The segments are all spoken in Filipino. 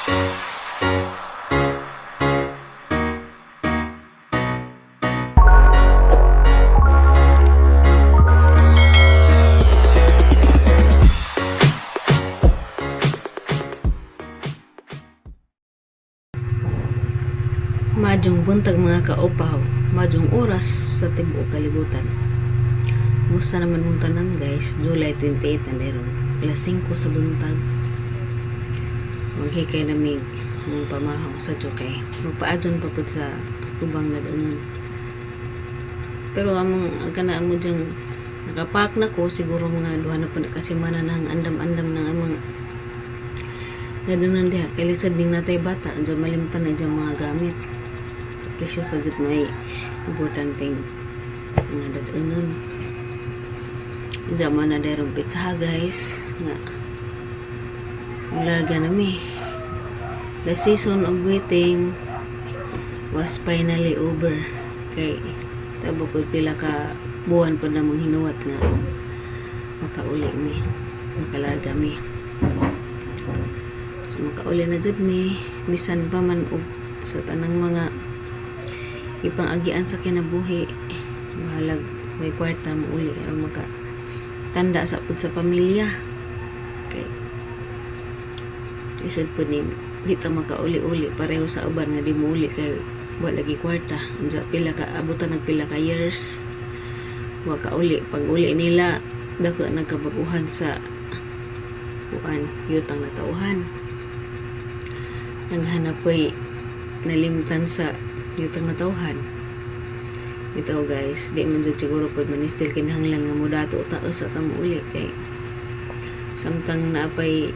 Madyong buntag mga kaupaw, madyong oras sa tibuok kalibutan. Musta naman mong tanan guys, July 28 na meron. Alas 5 sa buntag. Maghikay namig ang pamahaw sa Jokay. Magpaadyon pa po sa ubang na doon. Pero among kana mo diyang nakapak na ko, siguro mga duha na po nakasimana ng andam-andam ng amang gadunan diha. Kaya lisad din natay bata, dyan malimtan na dyan mga gamit. Presyo sa dyan may importanteng mga dadanan. Dyan man na derong pizza guys. Nga larga nami. The season of waiting was finally over. Kay tabo ko pila ka buwan pa namang hinuwat nga makauli mi. Makalarga mi. So makauli na dyan mi. Bisan pa man og sa tanang mga ipang-agian sa kinabuhi, bahalag may kwarta mo uli aron maka tanda sa pud sa pamilya. Okay, isad po ni dito makauli-uli pareho sa uban nga di mo uli kay wala lagi kwarta. Unsa pila ka abutan nagpila ka years wa ka uli, pag uli nila dako nagkabaguhan sa kuan yutang na tauhan, naghanap po'y nalimtan sa yutang na tauhan. Bitaw guys, di man jud siguro pud man still kinahanglan nga modato ta sa ta mo uli kay samtang naapay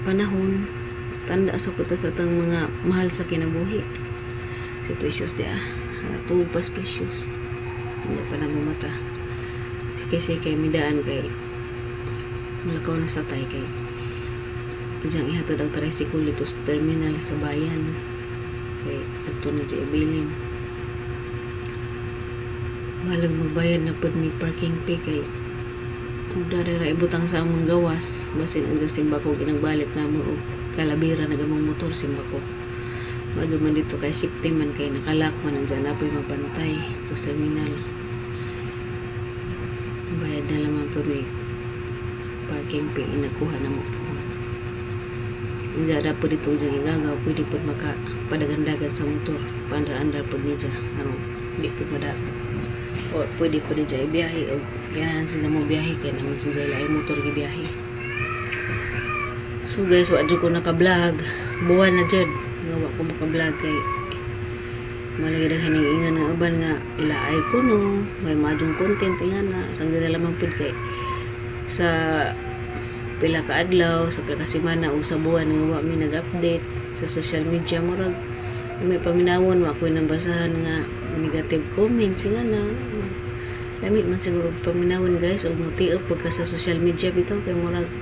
panahon tanda sa puta sa tang mga mahal sa kinabuhi. Si Precious dia tuog pas Precious hindi pa na mata sige kay midaan kay malakaw na sa tay kay diyan ihatod ang tricycle dito sa terminal sa bayan kay ato na dyan ibilin. Balag magbayad na pod may parking fee kay darira ibutang sa among gawas basin ang simbako ginagbalik na mo og kalabira na gamong motor simbako. Bago man dito kay safety man kay nakalak man ang dyan apoy mapantay to terminal. Bayad na lamang pod may parking fee inakuha na mo po. Diyan po dito dyan igagaw, pwede po makapadagandagan sa motor. Paandar-andar po niya dyan. Ano, hindi po madako. O pwede po dyan ibiyahe. O ganahan sila mo biyahe. Kaya naman sila ay motor ibiyahe. So guys, wadyo ko naka-vlog. Buwan na dyan. Gawa ko maka-vlog kay malagay na hiningan ng aban nga ilaay ko no. May madong content nga na. Sang din lamang po kay sa pila ka adlaw sa pila ka semana o sa buwan nga wa mi nag-update sa social media murag may paminawon wa ko nang basahan nga negative comments nga na lami man siguro paminawon guys o mutiop pagka sa social media bitaw kay murag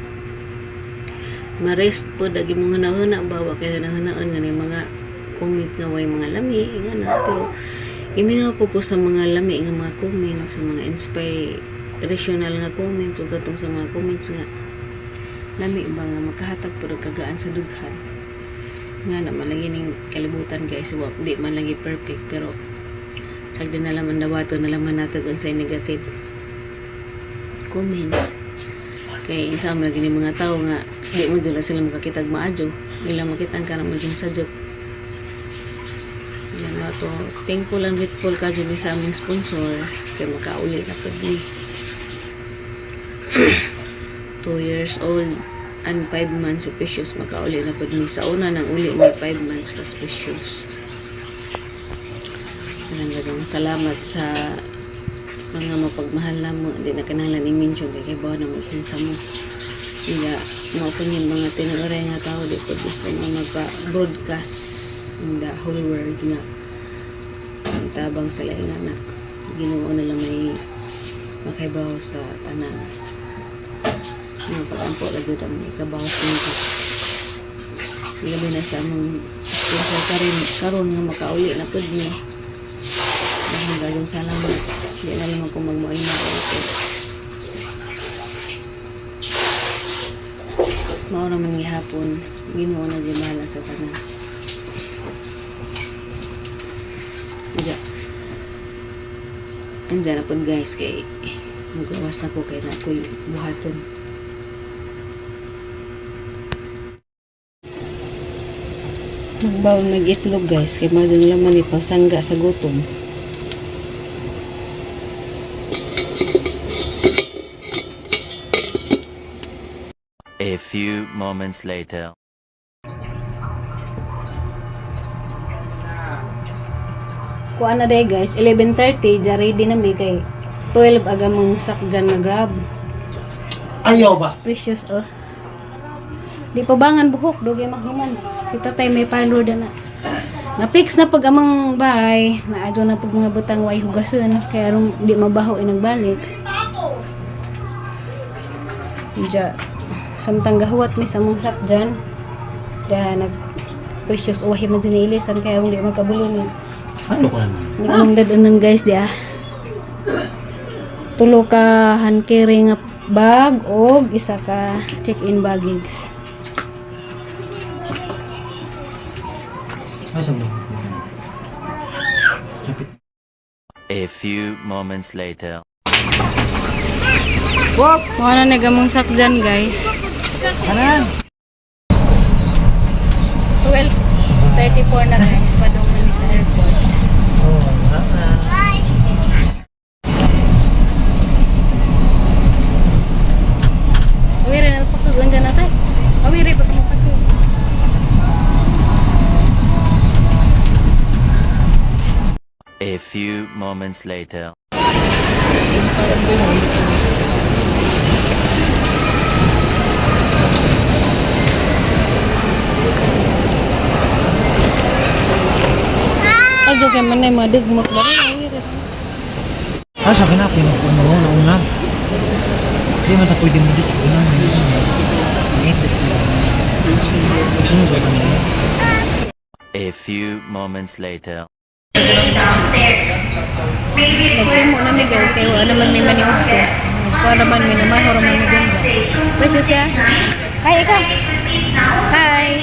ma-rest po dagi mga nahuna ba wa kay nahanaan nga ni mga comment nga way mga lami nga na pero imingaw po ko sa mga lami nga mga comments sa mga inspirational nga comment o katong sa mga comments nga lami ba nga makahatag po kagaan sa dughan nga na malagi ning kalibutan guys wap di man lagi perfect pero sagdi na laman dawato na laman natag unsay negative comments kay isa man gini mga tao nga di man dila sila makakitag maadyo ila makitang ka naman dyan sa job yan na to thankful and grateful ka dyan sa aming sponsor kay makauli na po di 2 years old and 5 months si Precious makauli na po ni sa una nang uli ni 5 months plus Precious. Maraming salamat sa mga mapagmahal na mo. Hindi na kanalan i-mention kay bawa na mo kinsa mo. Hindi mo po yung mga tinuoray nga tao di po gusto mo magpa-broadcast in the whole world nga tabang sila nga na Ginoo na lang may makaibaw sa tanan. Pag-ampo ka dyan ang ikabawas nito. Labi na sa among sponsor karon nga makauli na po niya. Dahil gagawin salamat. Hindi na lang ako magmuay na ito. Maura man gihapon, Ginoo na di bahala sa tanan. Andyan na po guys, kay magawas na po kay na ako'y buhaton. Magbaon mag-itlog guys, kay madon laman ni pagsangga sa gutom. A few moments later. Kuha na day guys, 11:30, ready na mi kay 12 aga mong sakjan na grab. Ayaw ba? Precious oh. Di pa bangan buhok, dugay mahuman. Si tatay may parlor na. Na-fix na pag amang bahay, na adto na pag mga butang way hugason, kaya ron di mabaho nagbalik. Diya, samtang gahuwat mi sa mong sakjan, da nag precious uwahi man sinilisan kaya hindi magkabulong. Ano ko naman? Ang dadan guys dia. Tulo ka hand carry nga bag o isa ka check-in baggage. Asa mo? A few moments later. Wop! Mga na nagamong sakjan guys. Aran! 12:34 na guys. Padong na sa airport. Oh, Awiri na pagkagoon dyan natin. Awiri pa kami pagkagoon. A few moments later. Ayo kay manay madugmok ba rin. Asa kinapin mo kung mo na una? Di man ta pwede mo dito na. A few moments later. Nagtimo na mi guys kay wala naman may maniog to. Para naman may namahor man mi ganda. Precious ya. Hi ikaw. Hi.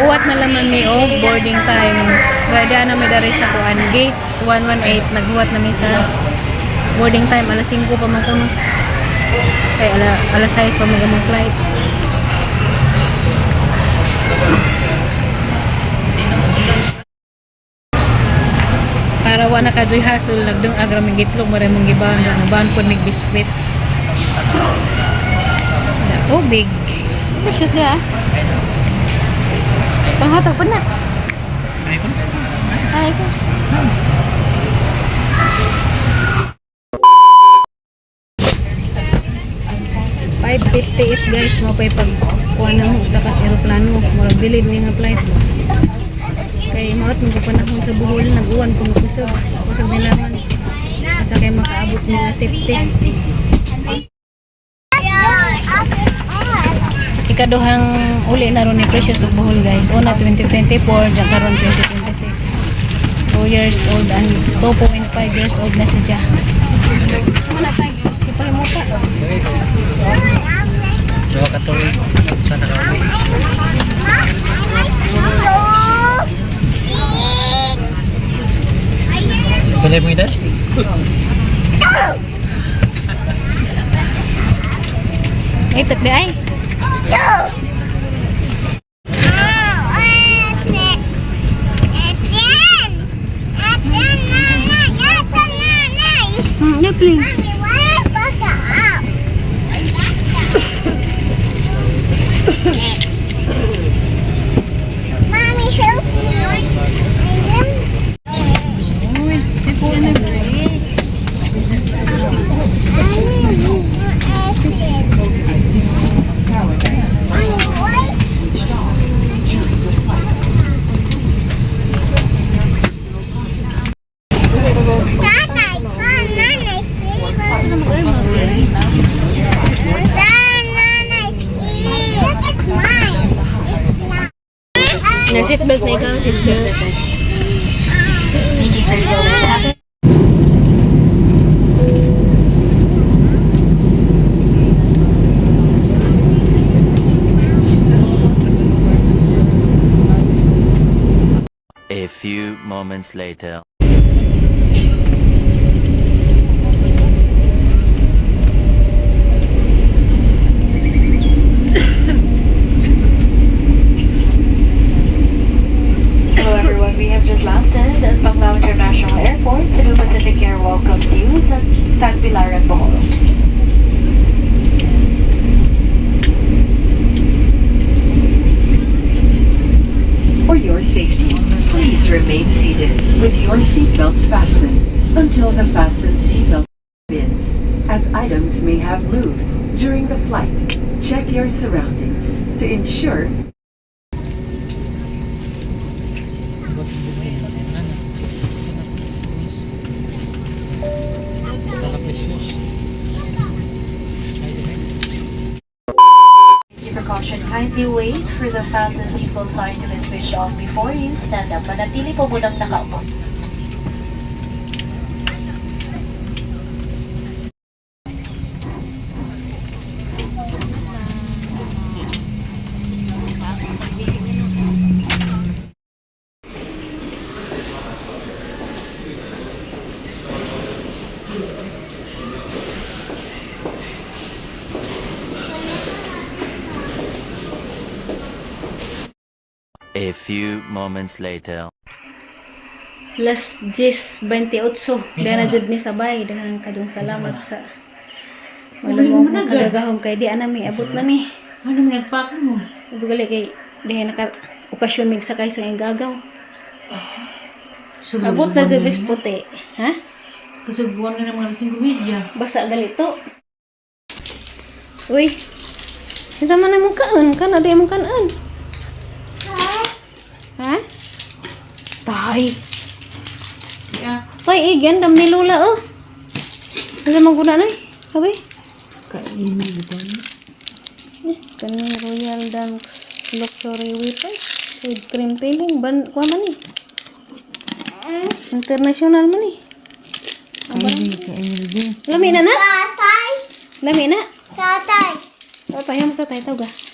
Uwat na laman mi og boarding time. Gada na may dari sa kuan gate 118 naghuwat na mi sa boarding time alas 5 pa man kuno. Kay alas 6 pa magamong flight. Para wala ka joy hassle nagdung agra mig gitlog mare mong gibahan na ban pod mig biskwit. Na tubig. Precious dia. Panghatag pa na. Ay ko. Ay ko. $5.58 guys mo pay pag kuha na mo sa kas eroplano murag bilid ni nga flight mo. Kay maot mo panahon sa Bohol nag-uwan kung kusog nilaman asa kay makaabot ni nga safety. Ikaduhang uli na ron ni Precious ug Bohol guys. Una 2024 diyan karon 2026. 2 years old and 2.5 years old na siya. Mana tay ipahimuta. Duha ka tuloy. Sana ka uwi. Boleh mo ida? Itak di ay. Nepling. Mommy, help me. It's gonna break. Na-seatbelt na ikaw, seatbelt. A few moments later. Hello everyone, we have just landed at Panglao International Airport. Cebu Pacific Air welcomes you sa Tagbilaran, Bohol. For your safety, please remain seated with your seatbelts fastened until the fastened seatbelt begins, as items may have moved during the flight. Check your surroundings to ensure Precaution, kindly wait for the fasten seatbelt sign to be switched off before you stand up. Manatili po munang nakaupo. A few moments later. Las 10:28. Dahil na jud mi sabay. Daghang kadung salamat sa malumong kadagahom kay di anami abot na ni. Ano mo nagpak mo? Dugali kay dahil naka okasyon mig sakay sa gagaw. Abot na jud bis puti. Ha? Kasubuan ka ng mga lasing komedya. Basa galito. Uy. Sa man mo kaon? Kana di mo kaon. Ha? Tay. Ya, Tay, igen dam ni Lola oh. Ano maguna na? Sabi? kainin mo ba? Kani Royal Dance Luxury Whippers with cream filling ban kuha man ni. International man ni. Kainin din. Lami na na? Lami na? Tatay. Tatay, ham sa tay tawga.